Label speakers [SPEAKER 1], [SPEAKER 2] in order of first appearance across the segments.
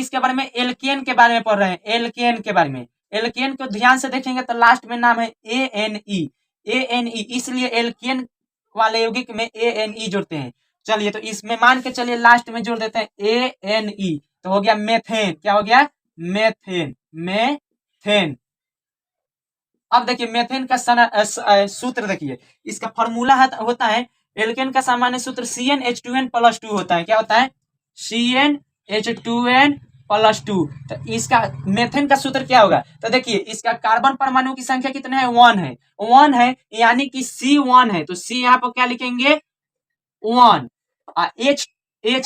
[SPEAKER 1] किसके बारे में, एल्केन के बारे में पढ़ रहे हैं, एल्केन के बारे में। एल्केन को ध्यान से देखेंगे तो लास्ट में नाम है ANE, ANE, इसलिए एल्केन वाले यौगिक में ANE जोड़ते हैं। चलिए तो इसमें मान के चलिए लास्ट में जोड़ देते हैं ANE, तो हो गया मेथेन। क्या हो गया, मेथेन, मेथेन। अब देखिए मेथेन का सूत्र देखिए, इसका फॉर्मूला होता है, एल्केन का सामान्य सूत्र CnH2n+2 होता है। क्या होता है, CnH2n+2। तो इसका मेथेन का सूत्र क्या होगा, तो देखिए इसका कार्बन परमाणु की संख्या कितना है, 1 है, 1 है, यानी कि C1 है, तो C यहाँ पर क्या लिखेंगे, 1। H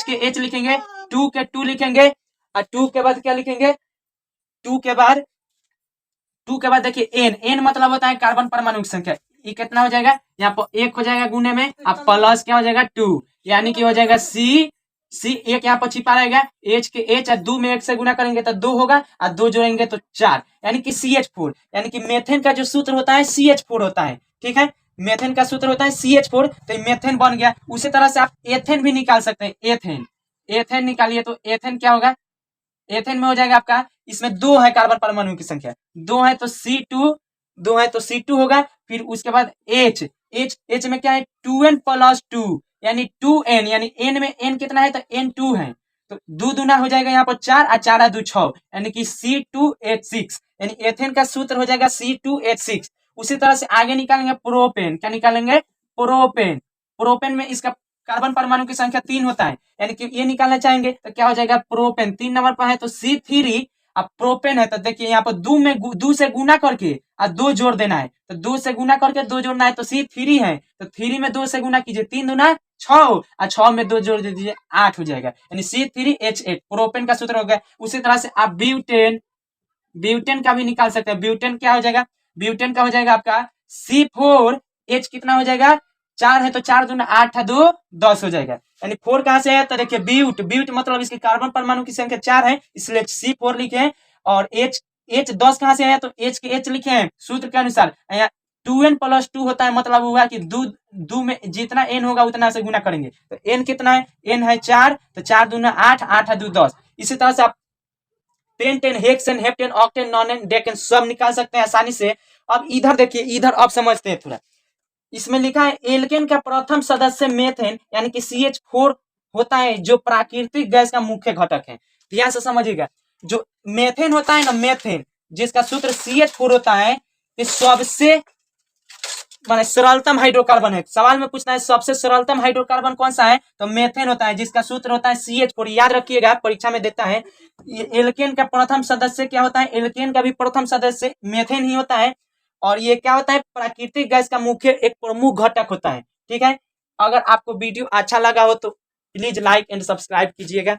[SPEAKER 1] के H लिखेंगे, 2 के 2 लिखेंगे, और 2 के बाद क्या लिखेंगे, 2 के बाद देखिए N मतलब होता है कार्बन परमाणु की संख्या। ये कितना हो जाएगा, यहाँ पर 1 हो जाएगा गुने में, अब प्लस क्या हो जाएगा 2, यानी कि हो जाएगा C एक यहाँ पर छिपा रहेगा, H के H और 2 में 1 से गुना करेंगे तो 2 होगा, और 2 जोड़ेंगे तो 4, यानी कि CH4, यानी कि मेथेन का जो सूत्र होता है CH4 होता है। ठीक है, मेथेन का सूत्र होता है CH4, तो मेथेन बन गया। उसी तरह से आप एथेन भी निकाल सकते हैं, एथेन निकालिए तो एथेन क्या होगा, एथेन में हो जाएगा आपका, इसमें 2 है कार्बन परमाणु की संख्या, 2 है तो C2 होगा। फिर उसके बाद H में क्या है, 2n+2, यानी 2n, यानी n में n कितना है तो n2 है, तो 2 दूना हो जाएगा यहाँ पर 4, और 4 2 6, यानी कि C2H6, यानी एथेन का सूत्र हो जाएगा C2H6। उसी तरह से आगे निकालेंगे प्रोपेन, क्या निकालेंगे, प्रोपेन में इसका कार्बन परमाणु की संख्या 3 होता है, यानी कि ये निकालना चाहेंगे तो क्या हो जाएगा, प्रोपेन 3 नंबर पर है तो C3। अब प्रोपेन है तो देखिए यहाँ पर 2 से गुना करके और 2 जोड़ देना है, तो 2 से गुना करके 2 जोड़ना है, तो C3 है, तो 3 में 2 से गुना कीजिए, 3 दूना 6, और 6 में 2 जोड़ दीजिए, 8 हो जाएगा, यानी C3H8 प्रोपेन का सूत्र हो गया। उसी तरह से आप ब्यूटेन का भी निकाल सकते हैं। ब्यूटेन क्या हो जाएगा, ब्यूटेन का हो जाएगा आपका C4H कितना हो जाएगा, 4 है तो 4 दूना 8 है 2 10 हो जाएगा, यानी 4 कहां से है, तो देखिए ब्यूट मतलब इसकी कार्बन परमाणु की संख्या 4 है, इसलिए C4 लिखे हैं। और H 10 कहां से है, तो H के H लिखे हैं सूत्र के अनुसार, यहाँ 2n+2 होता है, मतलब हुआ कि दो में जितना n होगा उतना से गुना करेंगे, तो n कितना है, n है 4, तो 4 दूना 8, 8 है 2 10। इसी तरह से आप pentane, hexane, heptane, octane, nonane, decane सब निकाल सकते हैं आसानी से। अब इधर देखिए, इधर अब समझते हैं थोड़ा, इसमें लिखा है एल्केन का प्रथम सदस्य मेथेन, यानी कि CH4 होता है, जो प्राकृतिक गैस का मुख्य घटक है। ध्यान से समझिएगा, जो मेथेन होता है ना, मेथेन जिसका सूत्र CH4 होता है, ये सबसे माने सरलतम हाइड्रोकार्बन है। सवाल में पूछना है सबसे सरलतम हाइड्रोकार्बन कौन सा है, तो मेथेन होता है, जिसका सूत्र होता है CH4। याद रखिएगा, परीक्षा में देता है। एल्केन का प्रथम सदस्य क्या होता है, एल्केन का भी प्रथम सदस्य मेथेन ही होता है, और ये क्या होता है, प्राकृतिक गैस का मुख्य एक प्रमुख घटक होता है। ठीक है, अगर आपको वीडियो अच्छा लगा हो तो प्लीज लाइक एंड सब्सक्राइब कीजिएगा।